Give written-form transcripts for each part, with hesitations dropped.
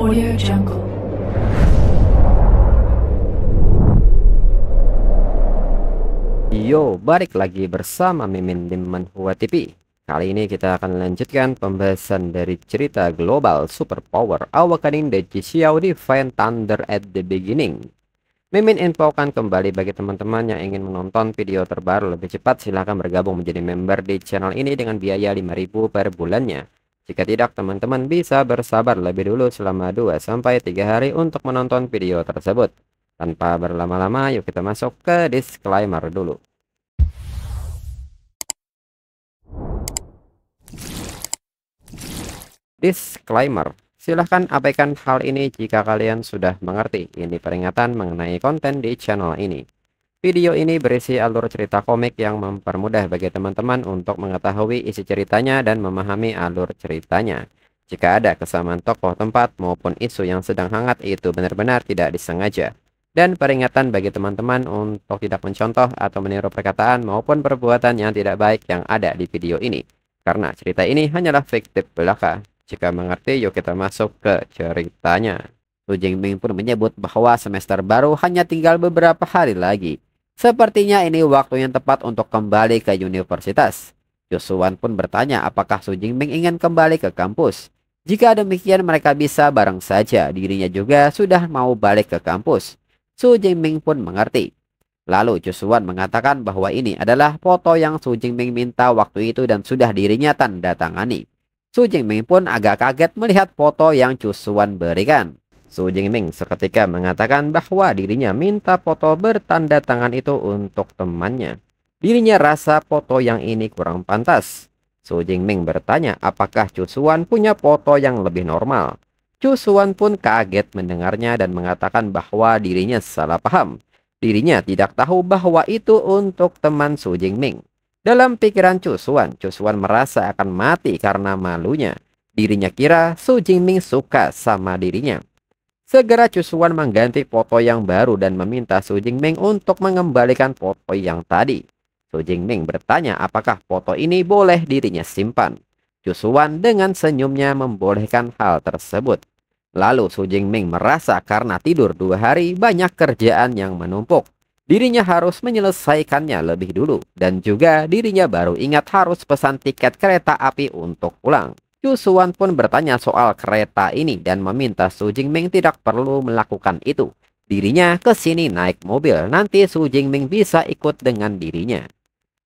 Audio Jungle. Yo, balik lagi bersama Mimin di Manhwa TV. Kali ini kita akan lanjutkan pembahasan dari cerita global Superpower Awakening the Jixiao Divine Thunder at the Beginning. Mimin infokan kembali bagi teman-teman yang ingin menonton video terbaru lebih cepat, silahkan bergabung menjadi member di channel ini dengan biaya 5.000 per bulannya. Jika tidak, teman-teman bisa bersabar lebih dulu selama 2-3 hari untuk menonton video tersebut. Tanpa berlama-lama, yuk kita masuk ke disclaimer dulu. Disclaimer. Silahkan abaikan hal ini jika kalian sudah mengerti. Ini peringatan mengenai konten di channel ini. Video ini berisi alur cerita komik yang mempermudah bagi teman-teman untuk mengetahui isi ceritanya dan memahami alur ceritanya. Jika ada kesamaan tokoh, tempat, maupun isu yang sedang hangat, itu benar-benar tidak disengaja. Dan peringatan bagi teman-teman untuk tidak mencontoh atau meniru perkataan maupun perbuatan yang tidak baik yang ada di video ini. Karena cerita ini hanyalah fiktif belaka. Jika mengerti, yuk kita masuk ke ceritanya. Su Jingming pun menyebut bahwa semester baru hanya tinggal beberapa hari lagi. Sepertinya ini waktu yang tepat untuk kembali ke universitas. Josuan pun bertanya apakah Su Jingming ingin kembali ke kampus. Jika demikian mereka bisa bareng saja, dirinya juga sudah mau balik ke kampus. Su Jingming pun mengerti. Lalu Josuan mengatakan bahwa ini adalah foto yang Su Jingming minta waktu itu dan sudah dirinya tanda tangani. Su Jingming pun agak kaget melihat foto yang Josuan berikan. Su Jingming seketika mengatakan bahwa dirinya minta foto bertanda tangan itu untuk temannya. Dirinya rasa foto yang ini kurang pantas. Su Jingming bertanya apakah Josuan punya foto yang lebih normal. Josuan pun kaget mendengarnya dan mengatakan bahwa dirinya salah paham. Dirinya tidak tahu bahwa itu untuk teman Su Jingming. Dalam pikiran Josuan merasa akan mati karena malunya. Dirinya kira Su Jingming suka sama dirinya. Segera Josuan mengganti foto yang baru dan meminta Su Jingming untuk mengembalikan foto yang tadi. Su Jingming bertanya apakah foto ini boleh dirinya simpan. Josuan dengan senyumnya membolehkan hal tersebut. Lalu Su Jingming merasa karena tidur 2 hari banyak kerjaan yang menumpuk. Dirinya harus menyelesaikannya lebih dulu. Dan juga dirinya baru ingat harus pesan tiket kereta api untuk pulang. Josuan pun bertanya soal kereta ini dan meminta Su Jingming tidak perlu melakukan itu. Dirinya ke sini naik mobil, nanti Su Jingming bisa ikut dengan dirinya.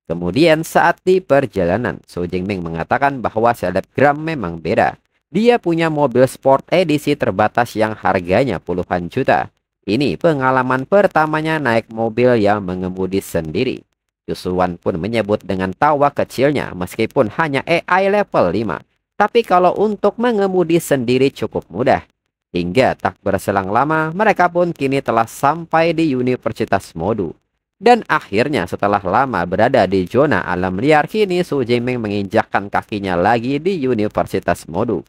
Kemudian saat di perjalanan, Su Jingming mengatakan bahwa selebgram memang beda. Dia punya mobil sport edisi terbatas yang harganya puluhan juta. Ini pengalaman pertamanya naik mobil yang mengemudi sendiri. Josuan pun menyebut dengan tawa kecilnya meskipun hanya AI level 5. Tapi kalau untuk mengemudi sendiri cukup mudah. Hingga tak berselang lama mereka pun kini telah sampai di Universitas Modu. Dan akhirnya setelah lama berada di zona alam liar, kini Su Jingming menginjakkan kakinya lagi di Universitas Modu.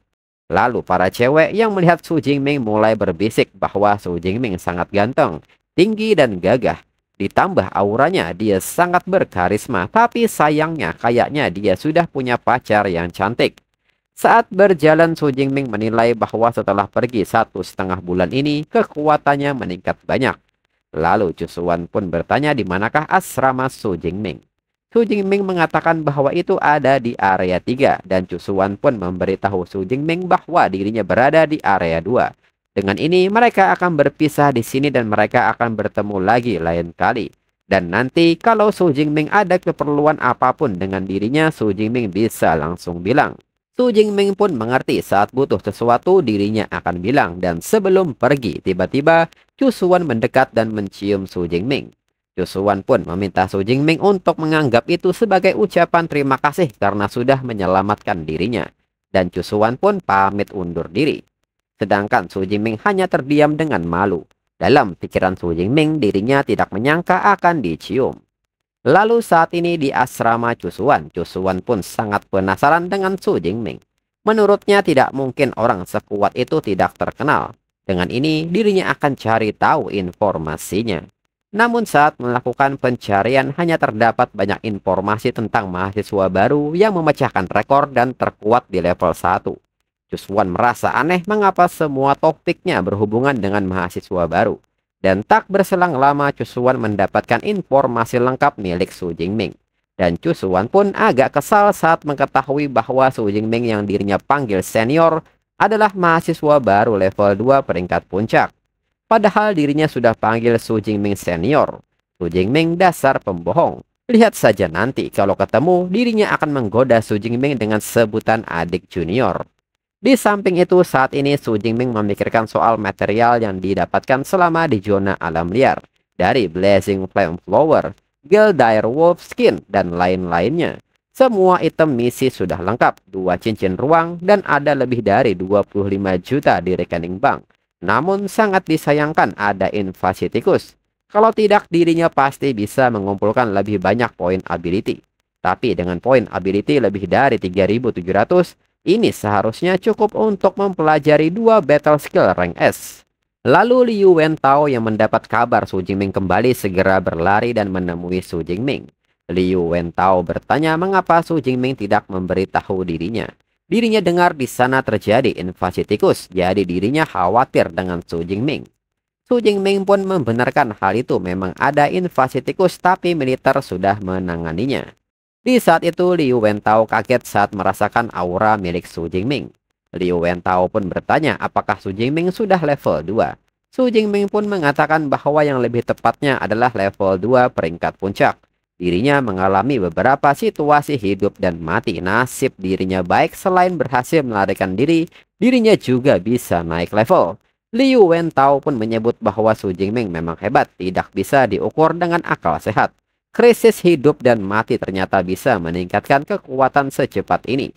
Lalu para cewek yang melihat Su Jingming mulai berbisik bahwa Su Jingming sangat ganteng, tinggi dan gagah. Ditambah auranya dia sangat berkarisma, tapi sayangnya kayaknya dia sudah punya pacar yang cantik. Saat berjalan Su Jingming menilai bahwa setelah pergi 1,5 bulan ini kekuatannya meningkat banyak. Lalu Josuan pun bertanya di manakah asrama Su Jingming. Su Jingming mengatakan bahwa itu ada di area 3 dan Josuan pun memberitahu Su Jingming bahwa dirinya berada di area 2. Dengan ini mereka akan berpisah di sini dan mereka akan bertemu lagi lain kali. Dan nanti kalau Su Jingming ada keperluan apapun dengan dirinya, Su Jingming bisa langsung bilang. Su Jingming pun mengerti saat butuh sesuatu dirinya akan bilang, dan sebelum pergi tiba-tiba Josuan mendekat dan mencium Su Jingming. Josuan pun meminta Su Jingming untuk menganggap itu sebagai ucapan terima kasih karena sudah menyelamatkan dirinya. Dan Josuan pun pamit undur diri. Sedangkan Su Jingming hanya terdiam dengan malu. Dalam pikiran Su Jingming dirinya tidak menyangka akan dicium. Lalu saat ini di asrama Josuan pun sangat penasaran dengan Su Jingming. Menurutnya tidak mungkin orang sekuat itu tidak terkenal. Dengan ini dirinya akan cari tahu informasinya. Namun saat melakukan pencarian hanya terdapat banyak informasi tentang mahasiswa baru yang memecahkan rekor dan terkuat di level 1. Cusuan merasa aneh mengapa semua topiknya berhubungan dengan mahasiswa baru. Dan tak berselang lama Cusuan mendapatkan informasi lengkap milik Su Jingming. Dan Cusuan pun agak kesal saat mengetahui bahwa Su Jingming yang dirinya panggil senior adalah mahasiswa baru level 2 peringkat puncak. Padahal dirinya sudah panggil Su Jingming senior. Su Jingming dasar pembohong. Lihat saja nanti kalau ketemu dirinya akan menggoda Su Jingming dengan sebutan adik junior. Di samping itu, saat ini Su Jingming memikirkan soal material yang didapatkan selama di zona alam liar dari Blazing Flame Flower, Gildire Wolf Skin, dan lain-lainnya. Semua item misi sudah lengkap, 2 cincin ruang, dan ada lebih dari 25 juta di rekening bank. Namun sangat disayangkan ada invasi tikus. Kalau tidak, dirinya pasti bisa mengumpulkan lebih banyak poin ability. Tapi dengan poin ability lebih dari 3.700, ini seharusnya cukup untuk mempelajari 2 battle skill rank S. Lalu Liu Wentao yang mendapat kabar Su Jingming kembali segera berlari dan menemui Su Jingming. Liu Wentao bertanya mengapa Su Jingming tidak memberitahu dirinya. Dirinya dengar di sana terjadi invasi tikus, jadi dirinya khawatir dengan Su Jingming. Su Jingming pun membenarkan hal itu, memang ada invasi tikus tapi militer sudah menanganinya. Di saat itu Liu Wentao kaget saat merasakan aura milik Su Jingming. Liu Wentao pun bertanya apakah Su Jingming sudah level 2. Su Jingming pun mengatakan bahwa yang lebih tepatnya adalah level 2 peringkat puncak. Dirinya mengalami beberapa situasi hidup dan mati. Nasib dirinya baik, selain berhasil melarikan diri, dirinya juga bisa naik level. Liu Wentao pun menyebut bahwa Su Jingming memang hebat, tidak bisa diukur dengan akal sehat. Krisis hidup dan mati ternyata bisa meningkatkan kekuatan secepat ini.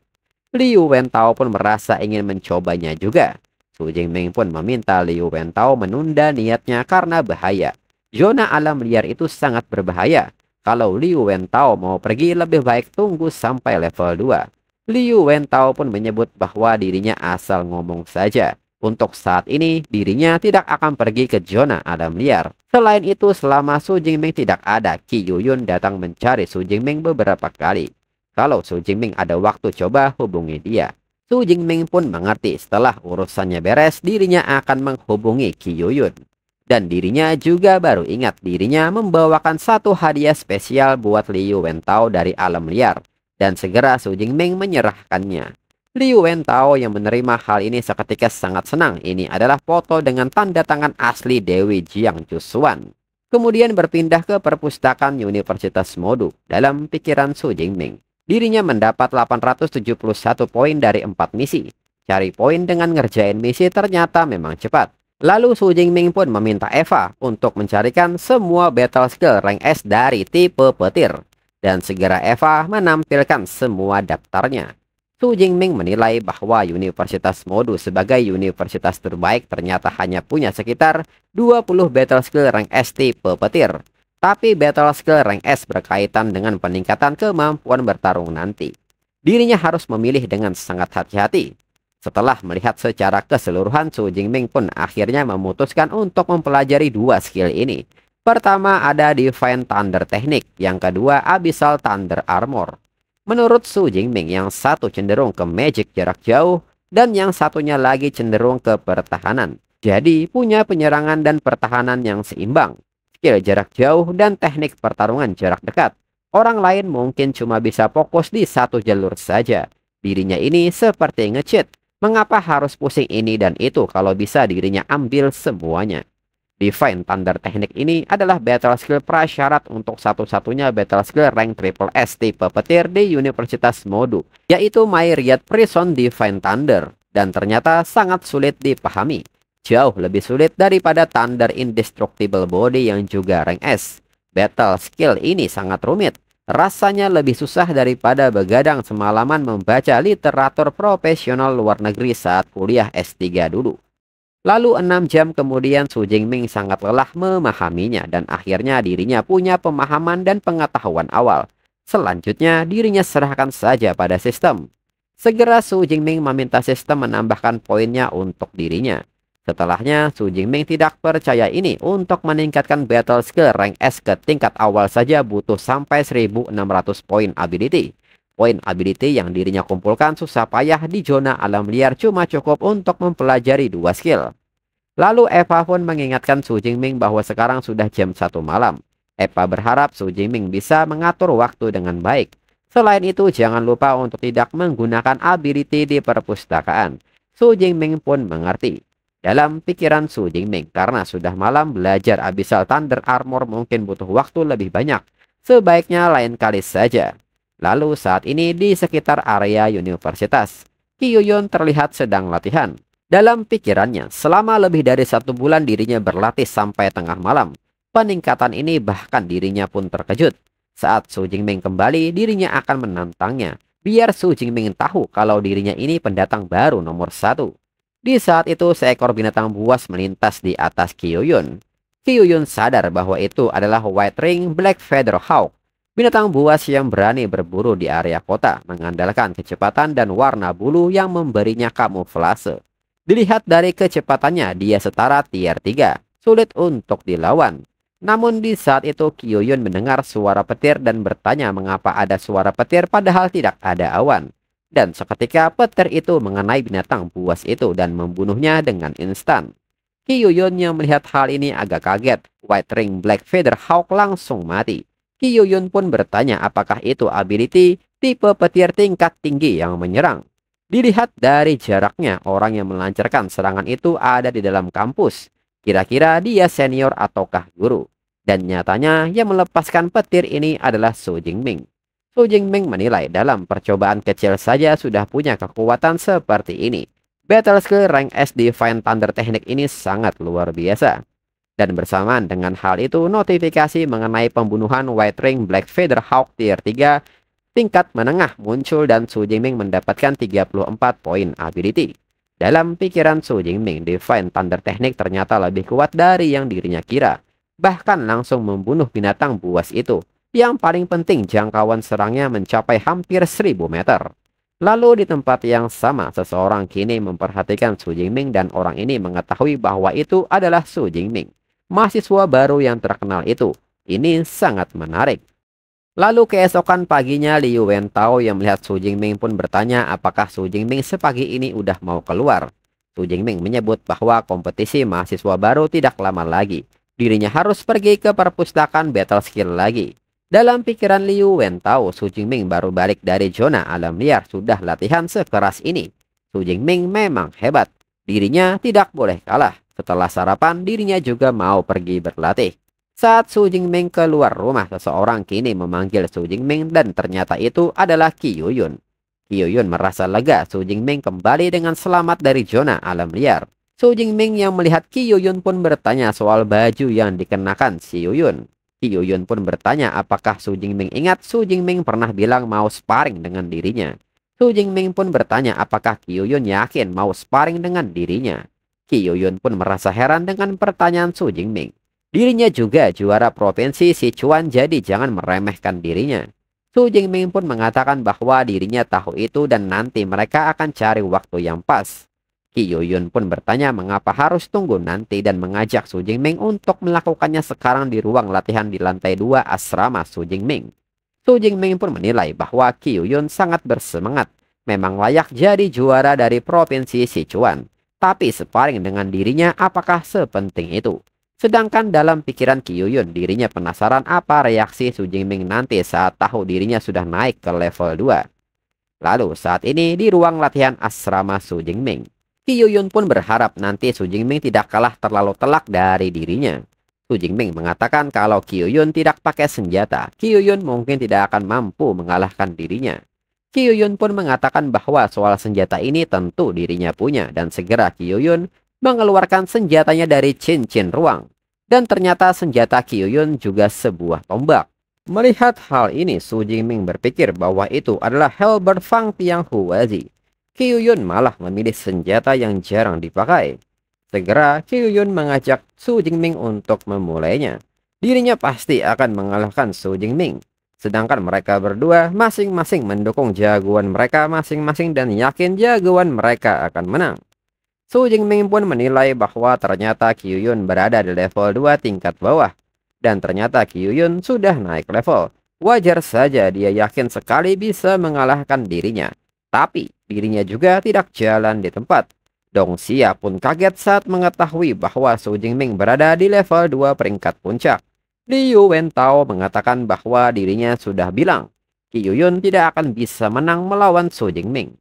Liu Wentao pun merasa ingin mencobanya juga. Su Jingming pun meminta Liu Wentao menunda niatnya karena bahaya. Zona alam liar itu sangat berbahaya. Kalau Liu Wentao mau pergi, lebih baik tunggu sampai level 2. Liu Wentao pun menyebut bahwa dirinya asal ngomong saja. Untuk saat ini, dirinya tidak akan pergi ke zona alam liar. Selain itu, selama Su Jingming tidak ada, Qi Yuyun datang mencari Su Jingming beberapa kali. Kalau Su Jingming ada waktu, coba hubungi dia. Su Jingming pun mengerti setelah urusannya beres, dirinya akan menghubungi Qi Yuyun. Dan dirinya juga baru ingat dirinya membawakan satu hadiah spesial buat Liu Wentao dari alam liar. Dan segera Su Jingming menyerahkannya. Liu Wentao yang menerima hal ini seketika sangat senang. Ini adalah foto dengan tanda tangan asli Dewi Jiang Cusuan. Kemudian berpindah ke perpustakaan Universitas Modu. Dalam pikiran Su Jingming, dirinya mendapat 871 poin dari 4 misi. Cari poin dengan ngerjain misi ternyata memang cepat. Lalu Su Jingming pun meminta Eva untuk mencarikan semua battle skill rank S dari tipe petir. Dan segera Eva menampilkan semua daftarnya. Su Jingming menilai bahwa Universitas Modu sebagai universitas terbaik ternyata hanya punya sekitar 20 battle skill rank S tipe petir. Tapi battle skill rank S berkaitan dengan peningkatan kemampuan bertarung nanti. Dirinya harus memilih dengan sangat hati-hati. Setelah melihat secara keseluruhan, Su Jingming pun akhirnya memutuskan untuk mempelajari 2 skill ini. Pertama ada Divine Thunder Technique, yang kedua Abyssal Thunder Armor. Menurut Su Jingming, yang satu cenderung ke magic jarak jauh dan yang satunya lagi cenderung ke pertahanan. Jadi punya penyerangan dan pertahanan yang seimbang, skill jarak jauh dan teknik pertarungan jarak dekat. Orang lain mungkin cuma bisa fokus di satu jalur saja. Dirinya ini seperti nge-cheat. Mengapa harus pusing ini dan itu kalau bisa dirinya ambil semuanya? Divine Thunder Teknik ini adalah battle skill prasyarat untuk satu-satunya battle skill rank triple S tipe petir di Universitas Modu, yaitu Myriad Prison Divine Thunder, dan ternyata sangat sulit dipahami. Jauh lebih sulit daripada Thunder Indestructible Body yang juga rank S. Battle skill ini sangat rumit. Rasanya lebih susah daripada begadang semalaman membaca literatur profesional luar negeri saat kuliah S3 dulu. Lalu 6 jam kemudian Su Jingming sangat lelah memahaminya dan akhirnya dirinya punya pemahaman dan pengetahuan awal. Selanjutnya dirinya serahkan saja pada sistem. Segera Su Jingming meminta sistem menambahkan poinnya untuk dirinya. Setelahnya Su Jingming tidak percaya ini, untuk meningkatkan battle skill rank S ke tingkat awal saja butuh sampai 1600 poin ability. Poin ability yang dirinya kumpulkan susah payah di zona alam liar cuma cukup untuk mempelajari 2 skill. Lalu Eva pun mengingatkan Su Jingming bahwa sekarang sudah jam 1 malam. Eva berharap Su Jingming bisa mengatur waktu dengan baik. Selain itu, jangan lupa untuk tidak menggunakan ability di perpustakaan. Su Jingming pun mengerti. Dalam pikiran Su Jingming, karena sudah malam, belajar Abyssal Thunder Armor mungkin butuh waktu lebih banyak. Sebaiknya lain kali saja. Lalu saat ini di sekitar area universitas, Kyuyun terlihat sedang latihan. Dalam pikirannya, selama lebih dari 1 bulan dirinya berlatih sampai tengah malam. Peningkatan ini bahkan dirinya pun terkejut. Saat Su Jingming kembali, dirinya akan menantangnya. Biar Su Jingming tahu kalau dirinya ini pendatang baru nomor 1. Di saat itu, seekor binatang buas melintas di atas Kyuyun. Kyuyun sadar bahwa itu adalah White Ring Black Feather Hawk. Binatang buas yang berani berburu di area kota, mengandalkan kecepatan dan warna bulu yang memberinya kamuflase. Dilihat dari kecepatannya, dia setara tier 3, sulit untuk dilawan. Namun di saat itu Kyuyun mendengar suara petir dan bertanya mengapa ada suara petir padahal tidak ada awan. Dan seketika petir itu mengenai binatang buas itu dan membunuhnya dengan instan. Kyuyun yang melihat hal ini agak kaget. White Ring Black Feather Hawk langsung mati. Kyuyun pun bertanya apakah itu ability tipe petir tingkat tinggi yang menyerang. Dilihat dari jaraknya, orang yang melancarkan serangan itu ada di dalam kampus. Kira-kira dia senior ataukah guru. Dan nyatanya yang melepaskan petir ini adalah Su Jingming. Su Jingming menilai dalam percobaan kecil saja sudah punya kekuatan seperti ini. Battle skill rank S Divine Thunder teknik ini sangat luar biasa. Dan bersamaan dengan hal itu, notifikasi mengenai pembunuhan White Ring Black Feather Hawk tier 3 tingkat menengah muncul dan Su Jingming mendapatkan 34 poin ability. Dalam pikiran Su Jingming, Divine Thunder teknik ternyata lebih kuat dari yang dirinya kira. Bahkan langsung membunuh binatang buas itu. Yang paling penting jangkauan serangnya mencapai hampir 1000 meter. Lalu di tempat yang sama, seseorang kini memperhatikan Su Jingming dan orang ini mengetahui bahwa itu adalah Su Jingming. Mahasiswa baru yang terkenal itu. Ini sangat menarik. Lalu keesokan paginya Liu Wentao yang melihat Su Jingming pun bertanya apakah Su Jingming sepagi ini udah mau keluar. Su Jingming menyebut bahwa kompetisi mahasiswa baru tidak lama lagi. Dirinya harus pergi ke perpustakaan battle skill lagi. Dalam pikiran Liu Wentao, Su Jingming baru balik dari zona alam liar sudah latihan sekeras ini. Su Jingming memang hebat. Dirinya tidak boleh kalah. Setelah sarapan, dirinya juga mau pergi berlatih. Saat Su Jingming keluar rumah, seseorang kini memanggil Su Jingming dan ternyata itu adalah Kyuyun. Kyuyun merasa lega Su Jingming kembali dengan selamat dari zona alam liar. Su Jingming yang melihat Kyuyun pun bertanya soal baju yang dikenakan Kyuyun. Kyuyun pun bertanya apakah Su Jingming ingat Su Jingming pernah bilang mau sparring dengan dirinya. Su Jingming pun bertanya apakah Kyuyun yakin mau sparring dengan dirinya. Kyuyun pun merasa heran dengan pertanyaan Su Jingming. Dirinya juga juara provinsi Sichuan, jadi jangan meremehkan dirinya. Su Jingming pun mengatakan bahwa dirinya tahu itu dan nanti mereka akan cari waktu yang pas. Kyuyun pun bertanya mengapa harus tunggu nanti dan mengajak Su Jingming untuk melakukannya sekarang di ruang latihan di lantai 2 asrama Su Jingming. Su Jingming pun menilai bahwa Kyuyun sangat bersemangat, memang layak jadi juara dari provinsi Sichuan. Tapi sparring dengan dirinya apakah sepenting itu? Sedangkan dalam pikiran Kyuyun, dirinya penasaran apa reaksi Su Jingming nanti saat tahu dirinya sudah naik ke level 2. Lalu saat ini di ruang latihan asrama Su Jingming, Kyuyun pun berharap nanti Su Jingming tidak kalah terlalu telak dari dirinya. Su Jingming mengatakan kalau Kyuyun tidak pakai senjata, Kyuyun mungkin tidak akan mampu mengalahkan dirinya. Kyuyun pun mengatakan bahwa soal senjata ini tentu dirinya punya dan segera Kyuyun mengeluarkan senjatanya dari cincin ruang. Dan ternyata senjata Kyuyun juga sebuah tombak. Melihat hal ini, Su Jingming berpikir bahwa itu adalah Halberd Fang Tiang Huazi. Kyuyun malah memilih senjata yang jarang dipakai. Segera Kyuyun mengajak Su Jingming untuk memulainya. Dirinya pasti akan mengalahkan Su Jingming. Sedangkan mereka berdua masing-masing mendukung jagoan mereka masing-masing dan yakin jagoan mereka akan menang. Su Jingming pun menilai bahwa ternyata Kyuyun berada di level 2 tingkat bawah. Dan ternyata Kyuyun sudah naik level. Wajar saja dia yakin sekali bisa mengalahkan dirinya. Tapi dirinya juga tidak jalan di tempat. Dongxia pun kaget saat mengetahui bahwa Su Jingming berada di level 2 peringkat puncak. Liu Wentao mengatakan bahwa dirinya sudah bilang Qi Yuyun tidak akan bisa menang melawan Su Jingming.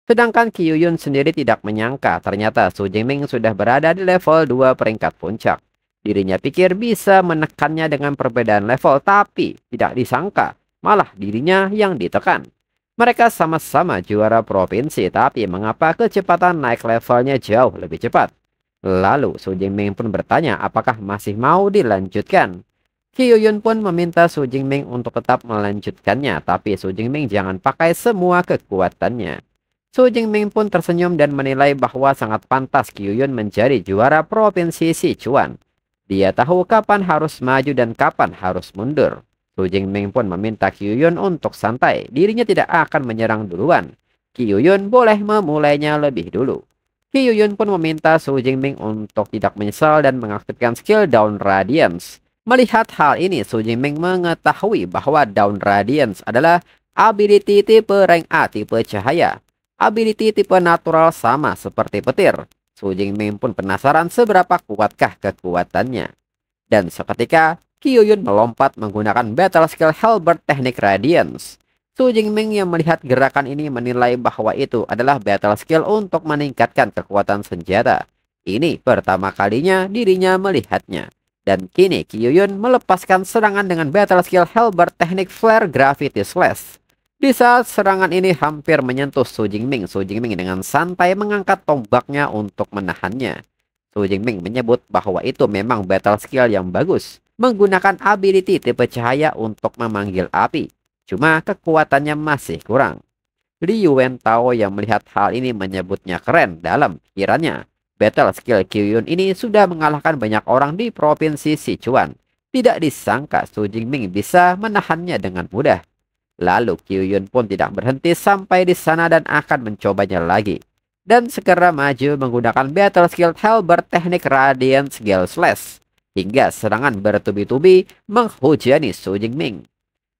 Sedangkan Qi Yuyun sendiri tidak menyangka ternyata Su Jingming sudah berada di level 2 peringkat puncak. Dirinya pikir bisa menekannya dengan perbedaan level, tapi tidak disangka malah dirinya yang ditekan. Mereka sama-sama juara provinsi, tapi mengapa kecepatan naik levelnya jauh lebih cepat? Lalu Su Jingming pun bertanya apakah masih mau dilanjutkan. Qi Yuyun pun meminta Su Jingming untuk tetap melanjutkannya, tapi Su Jingming jangan pakai semua kekuatannya. Su Jingming pun tersenyum dan menilai bahwa sangat pantas Qi Yuyun menjadi juara provinsi Sichuan. Dia tahu kapan harus maju dan kapan harus mundur. Su Jingming pun meminta Qi Yuyun untuk santai, dirinya tidak akan menyerang duluan. Qi Yuyun boleh memulainya lebih dulu. Qi Yuyun pun meminta Su Jingming untuk tidak menyesal dan mengaktifkan skill Dawn Radiance. Melihat hal ini, Su Jingming mengetahui bahwa Dawn Radiance adalah ability tipe rank A tipe cahaya. Ability tipe natural sama seperti petir. Su Jingming pun penasaran seberapa kuatkah kekuatannya. Dan seketika, Qi Yuyun melompat menggunakan battle skill Halberd Teknik Radiance. Su Jingming yang melihat gerakan ini menilai bahwa itu adalah battle skill untuk meningkatkan kekuatan senjata. Ini pertama kalinya dirinya melihatnya. Dan kini Qi Yuyun melepaskan serangan dengan battle skill Halberd Teknik Flare Gravity Slash. Di saat serangan ini hampir menyentuh Su Jingming dengan santai mengangkat tombaknya untuk menahannya. Su Jingming menyebut bahwa itu memang battle skill yang bagus, menggunakan ability tipe cahaya untuk memanggil api. Cuma kekuatannya masih kurang. Liu Wentao yang melihat hal ini menyebutnya keren dalam pikirannya. Battle skill Qi Yuyun ini sudah mengalahkan banyak orang di provinsi Sichuan. Tidak disangka Su Jingming bisa menahannya dengan mudah. Lalu Qi Yuyun pun tidak berhenti sampai di sana dan akan mencobanya lagi. Dan segera maju menggunakan battle skill Halberd Teknik Radiance Gale Slash. Hingga serangan bertubi-tubi menghujani Su Jingming.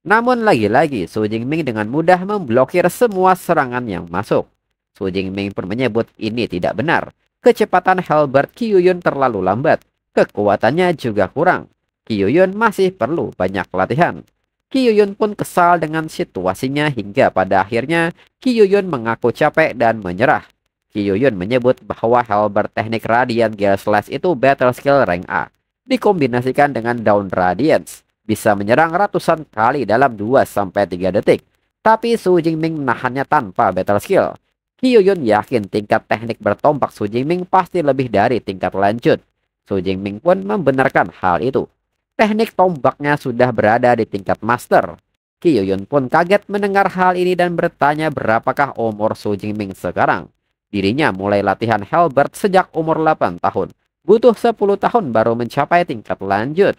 Namun lagi-lagi Su Jingming dengan mudah memblokir semua serangan yang masuk. Su Jingming pun menyebut ini tidak benar. Kecepatan Halberd Qi Yuyun terlalu lambat. Kekuatannya juga kurang. Qi Yuyun masih perlu banyak latihan. Qi Yuyun pun kesal dengan situasinya hingga pada akhirnya Qi Yuyun mengaku capek dan menyerah. Qi Yuyun menyebut bahwa Halberd Teknik Radiant Gale Slash itu battle skill rank A. Dikombinasikan dengan Dawn Radiance, bisa menyerang ratusan kali dalam 2-3 detik. Tapi Su Jingming menahannya tanpa battle skill. Qi Yuyun yakin tingkat teknik bertombak Su Jingming pasti lebih dari tingkat lanjut. Su Jingming pun membenarkan hal itu. Teknik tombaknya sudah berada di tingkat master. Qi Yuyun pun kaget mendengar hal ini dan bertanya berapakah umur Su Jingming sekarang. Dirinya mulai latihan Halberd sejak umur 8 tahun. Butuh 10 tahun baru mencapai tingkat lanjut.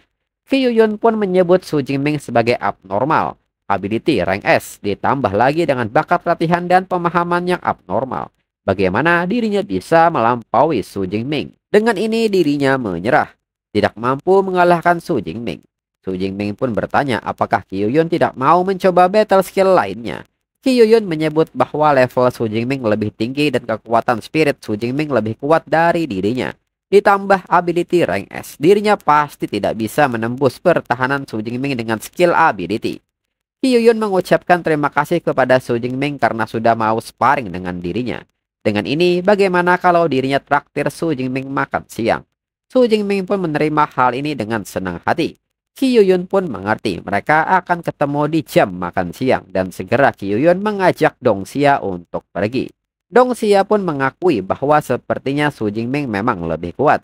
Qi Yuyun pun menyebut Su Jingming sebagai abnormal. Ability rank S ditambah lagi dengan bakat latihan dan pemahaman yang abnormal. Bagaimana dirinya bisa melampaui Su Jingming? Dengan ini dirinya menyerah. Tidak mampu mengalahkan Su Jingming. Su Jingming pun bertanya apakah Qi Yuyun tidak mau mencoba battle skill lainnya. Qi Yuyun menyebut bahwa level Su Jingming lebih tinggi dan kekuatan spirit Su Jingming lebih kuat dari dirinya. Ditambah ability rank S, dirinya pasti tidak bisa menembus pertahanan Su Jingming dengan skill ability. Qi Yuyun mengucapkan terima kasih kepada Su Jingming karena sudah mau sparring dengan dirinya. Dengan ini, bagaimana kalau dirinya traktir Su Jingming makan siang? Su Jingming pun menerima hal ini dengan senang hati. Qi Yuyun pun mengerti mereka akan ketemu di jam makan siang dan segera Qi Yuyun mengajak Dongxia untuk pergi. Dongxia pun mengakui bahwa sepertinya Su Jingming memang lebih kuat.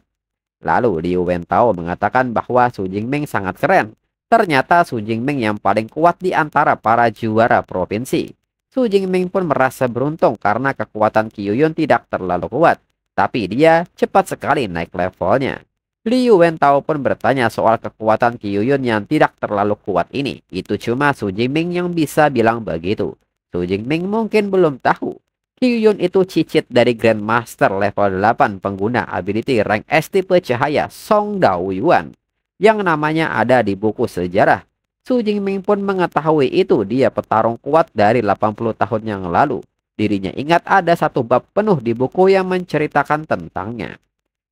Lalu Liu Wentao mengatakan bahwa Su Jingming sangat keren. Ternyata Su Jingming yang paling kuat di antara para juara provinsi. Su Jingming pun merasa beruntung karena kekuatan Qi Yuyun tidak terlalu kuat. Tapi dia cepat sekali naik levelnya. Liu Wentao pun bertanya soal kekuatan Qi Yuyun yang tidak terlalu kuat ini. Itu cuma Su Jingming yang bisa bilang begitu. Su Jingming mungkin belum tahu. Qi Yuyun itu cicit dari Grandmaster level 8 pengguna ability rank S tipe cahaya Song Dao Yuan. Yang namanya ada di buku sejarah. Su Jingming pun mengetahui itu dia petarung kuat dari 80 tahun yang lalu. Dirinya ingat ada satu bab penuh di buku yang menceritakan tentangnya.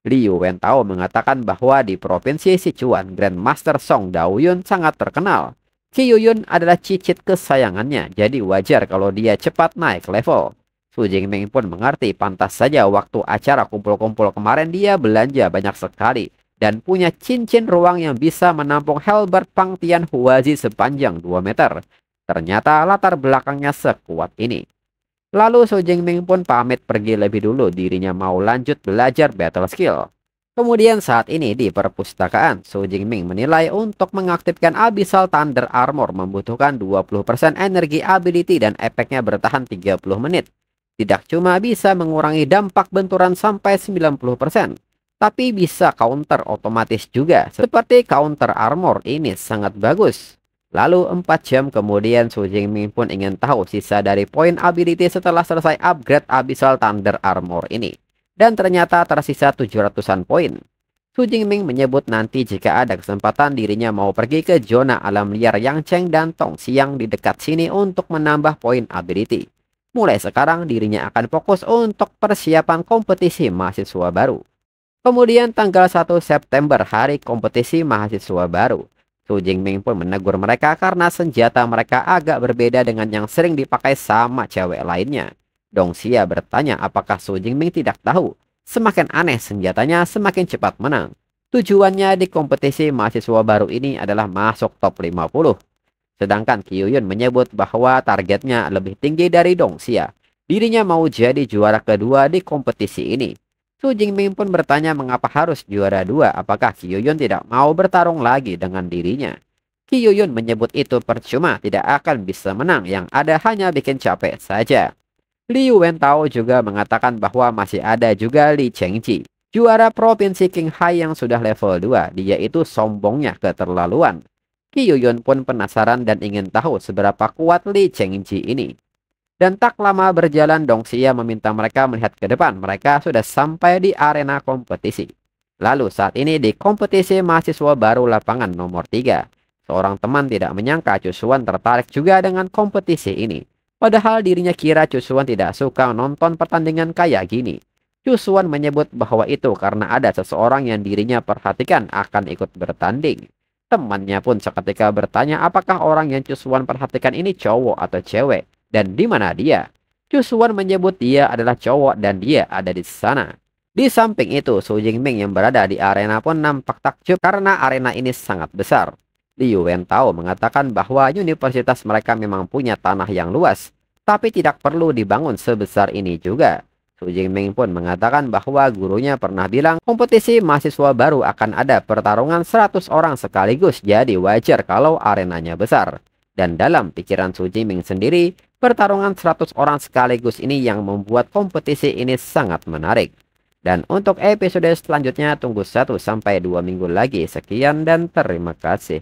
Liu Wentao mengatakan bahwa di provinsi Sichuan, Grandmaster Song Daoyun sangat terkenal. Qi Yuyun adalah cicit kesayangannya, jadi wajar kalau dia cepat naik level. Su Jingming pun mengerti, pantas saja waktu acara kumpul-kumpul kemarin dia belanja banyak sekali dan punya cincin ruang yang bisa menampung halberd Pangtian Huazi sepanjang 2 meter. Ternyata latar belakangnya sekuat ini. Lalu Su Jingming pun pamit pergi lebih dulu, dirinya mau lanjut belajar battle skill. Kemudian saat ini di perpustakaan, Su Jingming menilai untuk mengaktifkan Abyssal Thunder Armor membutuhkan 20% energi ability dan efeknya bertahan 30 menit. Tidak cuma bisa mengurangi dampak benturan sampai 90%, tapi bisa counter otomatis juga. Seperti counter armor ini sangat bagus. Lalu 4 jam kemudian Su Jingming pun ingin tahu sisa dari poin ability setelah selesai upgrade Abyssal Thunder Armor ini. Dan ternyata tersisa 700-an poin. Su Jingming menyebut nanti jika ada kesempatan dirinya mau pergi ke zona alam liar Yangcheng dan Tongxiang di dekat sini untuk menambah poin ability. Mulai sekarang dirinya akan fokus untuk persiapan kompetisi mahasiswa baru. Kemudian tanggal 1 September hari kompetisi mahasiswa baru. Su Jingming pun menegur mereka karena senjata mereka agak berbeda dengan yang sering dipakai sama cewek lainnya. Dong Xia bertanya apakah Su Jingming tidak tahu. Semakin aneh senjatanya semakin cepat menang. Tujuannya di kompetisi mahasiswa baru ini adalah masuk top 50. Sedangkan Qi Yuyun menyebut bahwa targetnya lebih tinggi dari Dong Xia. Dirinya mau jadi juara kedua di kompetisi ini. Su Jingming pun bertanya mengapa harus juara 2, apakah Qi Yuyun tidak mau bertarung lagi dengan dirinya. Qi Yuyun menyebut itu percuma, tidak akan bisa menang, yang ada hanya bikin capek saja. Liu Wentao juga mengatakan bahwa masih ada juga Li Chengji, juara provinsi Qinghai yang sudah level 2, dia itu sombongnya keterlaluan. Qi Yuyun pun penasaran dan ingin tahu seberapa kuat Li Chengji ini. Dan tak lama berjalan Dong Xia meminta mereka melihat ke depan. Mereka sudah sampai di arena kompetisi. Lalu saat ini di kompetisi mahasiswa baru lapangan nomor 3. Seorang teman tidak menyangka Cusuan tertarik juga dengan kompetisi ini. Padahal dirinya kira Cusuan tidak suka nonton pertandingan kayak gini. Cusuan menyebut bahwa itu karena ada seseorang yang dirinya perhatikan akan ikut bertanding. Temannya pun seketika bertanya apakah orang yang Cusuan perhatikan ini cowok atau cewek. Dan di mana dia? Cusuan menyebut dia adalah cowok dan dia ada di sana. Di samping itu, Su Jingming yang berada di arena pun nampak takjub karena arena ini sangat besar. Liu Wentao mengatakan bahwa universitas mereka memang punya tanah yang luas, tapi tidak perlu dibangun sebesar ini juga. Su Jingming pun mengatakan bahwa gurunya pernah bilang kompetisi mahasiswa baru akan ada pertarungan 100 orang sekaligus, jadi wajar kalau arenanya besar. Dan dalam pikiran Su Jingming sendiri, pertarungan 100 orang sekaligus ini yang membuat kompetisi ini sangat menarik. Dan untuk episode selanjutnya tunggu 1 sampai 2 minggu lagi. Sekian dan terima kasih.